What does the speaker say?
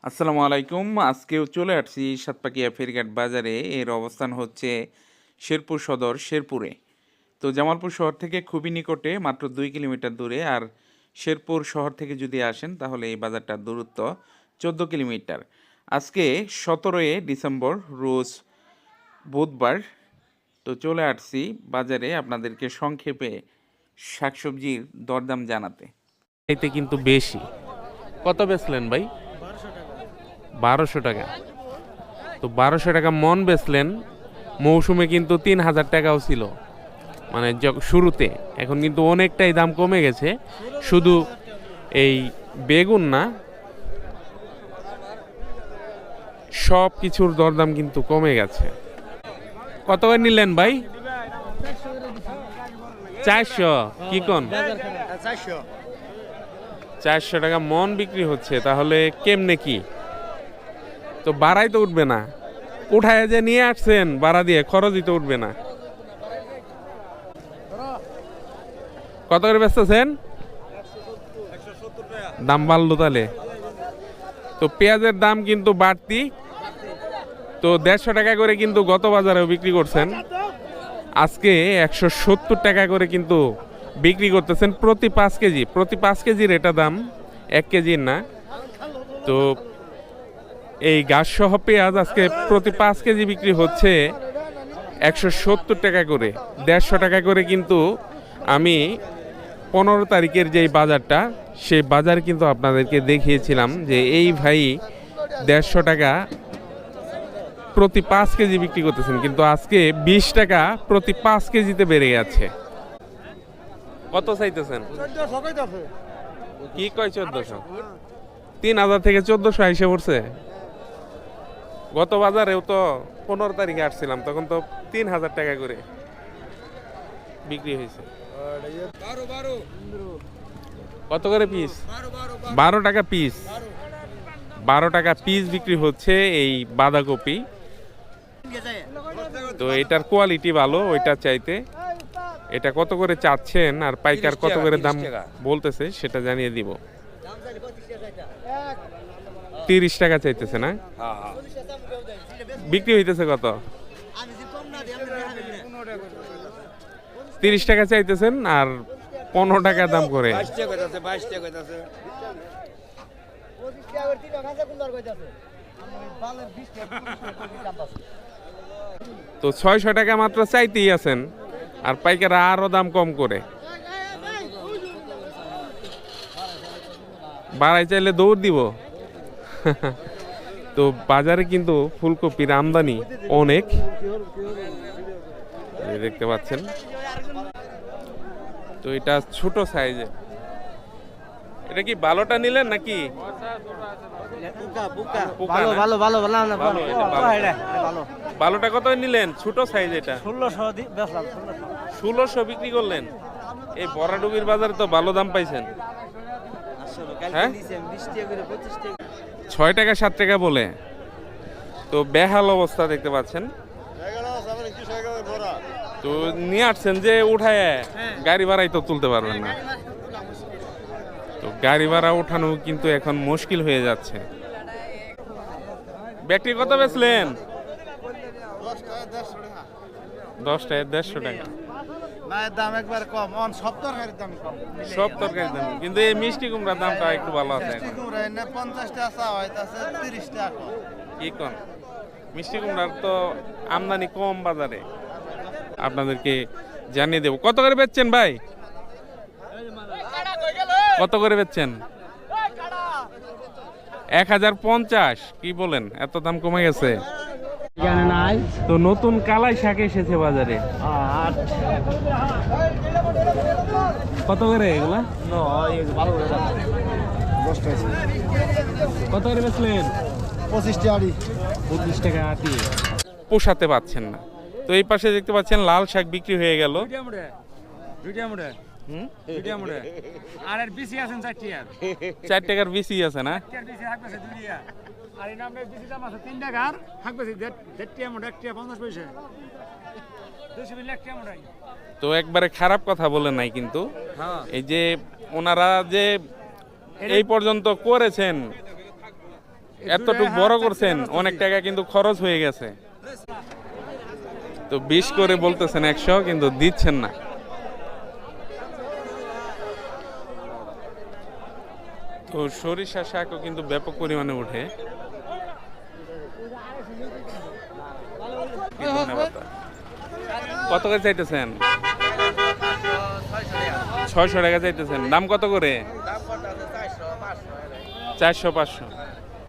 আসসালামু আলাইকুম। আজকেও চলে আসছি সাতপাকিয়া ফেরঘাট বাজারে। এর অবস্থান হচ্ছে শেরপুর সদর শেরপুরে। তো জামালপুর শহর থেকে খুবই নিকটে, মাত্র ২ কিলোমিটার দূরে। আর শেরপুর শহর থেকে যদি আসেন তাহলে এই বাজারটার দূরত্ব ১৪ কিলোমিটার। আজকে ১৭ ডিসেম্বর, রোজ বুধবার। তো চলে আসছি বাজারে আপনাদেরকে সংক্ষেপে শাকসবজির দরদাম জানাতে। এতে কিন্তু বেশি। কত বেচলেন ভাই? ১২০০ টাকা। তো ১২০০ টাকা মন বেচলেন। মৌসুমে কিন্তু ৩,০০০ টাকাও ছিল, মানে শুরুতে। এখন কিন্তু অনেকটাই দাম কমে গেছে। শুধু এই বেগুন না, সব কিছুর দরদাম কিন্তু কমে গেছে। কত করে নিলেন ভাই? ৪০০। কি কোন? ৪০০ টাকা মন বিক্রি হচ্ছে। তাহলে কেমনে কি? তো বাড়াই তো উঠবে না। উঠায় যে নিয়ে আসছেন ভাড়া দিয়ে, খরচই তো উঠবে না। কত করে বেচতেছেন? দাম বাড়লো তাহলে। তো পেঁয়াজের দাম কিন্তু বাড়তি। তো ১৫০ টাকা করে কিন্তু গত বাজারেও বিক্রি করছেন। আজকে ১৭০ টাকা করে কিন্তু বিক্রি করতেছেন প্রতি ৫ কেজি। প্রতি ৫ কেজির এটা দাম, ১ কেজির না। তো এই গাছ সহ পেঁয়াজ আজকে প্রতি ৫ কেজি বিক্রি হচ্ছে ১৭০ টাকা করে। ১৫০ টাকা করে কিন্তু আমি ১৫ তারিখের যেই বাজারটা, সেই বাজার কিন্তু আপনাদেরকে দেখিয়েছিলাম যে এই ভাই ১৫০ টাকা প্রতি ৫ কেজি বিক্রি করতেছেন, কিন্তু আজকে ২০ টাকা প্রতি ৫ কেজিতে বেড়ে গেছে। কত চাইতেছেন? কি কয় ১৪০০? ৩,০০০ থেকে ১৪০০ এসে পড়ছে। গত বাজারেও তো ১৫ তারিখে আসছিলাম, তখন তো ৩,০০০ টাকা করে বিক্রি হয়েছে। কত করে পিস? ১২ টাকা পিস। ১২ টাকা পিস বিক্রি হচ্ছে এই বাঁধাকপি। তো এটার কোয়ালিটি ভালো ওইটার চাইতে। এটা কত করে চাচ্ছেন আর পাইকার কত করে দাম বলতেছে সেটা জানিয়ে দিব। ৩০ টাকা চাইতেছে না? বিক্রি হইতেছে কত? ৩০ টাকা চাইতেছেন আর ১৫ টাকা দাম করে। তো ৬০০ টাকা মাত্র চাইতেই আছেন, আর পাইকাররা আরো দাম কম করে। বাড়াই চাইলে দৌড় দিব। তো বাজারে কিন্তু ফুলকপির আমদানি অনেক, দেখতে পাচ্ছেন। তো এটা ছোট সাইজে। এটা কি ভালোটা নিলেন নাকি? ভালোটা কত নিলেন? ছোট সাইজ এটা ১৬০০ বিক্রি করলেন। এই বড়াডুবির বাজারে তো ভালো দাম পাইছেন। হ্যাঁ, ৬ টাকা ৭ টাকা বলে। তো বেহাল অবস্থা দেখতে পাচ্ছেন। তো নিয়ে আসছেন যে উঠায়, গাড়ি ভাড়াই তো তুলতে পারবেন না। তো গাড়ি ভাড়া ওঠানো কিন্তু এখন মুশকিল হয়ে যাচ্ছে। ব্যাটারি কত বেচলেন? ১০ টাকা ১৫০ টাকা। দাম একবার কম, সব তরকারির দাম কম। সব তরকারির দাম, কিন্তু এই মিষ্টি কুমড়ার দামটা একটু ভালো আছে। 50 টাকা হইতাছে, 30 টাকা। কি কোন? মিষ্টি কুমড়ার তো আমদানি কম বাজারে, আপনাদেরকে জানিয়ে দেব। কত করে বেচছেন ভাই? কত করে বেচছেন? ১০৫০। কি বলেন, এত দাম কমে গেছে? তো নতুন কালাই শাক এসেছে বাজারে। কত করে এগুলা? কত করে বেচলেন? 25 টাকা। 25 টাকা আটি। পোষাতে পাচ্ছেন না। তো এই পাশে দেখতে পাচ্ছেন লাল শাক বিক্রি হয়ে গেল। আর এর বিসি আছেন 4 টাকার। 4 টাকার বিসি আছে না? 4 টাকার বিসি থাকবে 2 টাকা। আর এই নামে বিসি দাম আছে 3 টাকার, থাকবে 1.5 টাকা মোটা 1 টাকা 50 পয়সা। 200 মিলি 1 টাকা মোটাই। তো একবারে খারাপ কথা বলেন নাই কিন্তু। এই যে ওনারা যে এই পর্যন্ত করেছেন, এতটুকু বড় করছেন, অনেক টাকা কিন্তু খরচ হয়ে গেছে। তো 20 করে বলতেছেন 100, কিন্তু দিচ্ছেন না। তো সরিষা শাকও কিন্তু ব্যাপক পরিমাণে উঠে। কত করে চাইতেছেন? 600 টাকা চাইতেছেন। দাম কত করে? 400 500।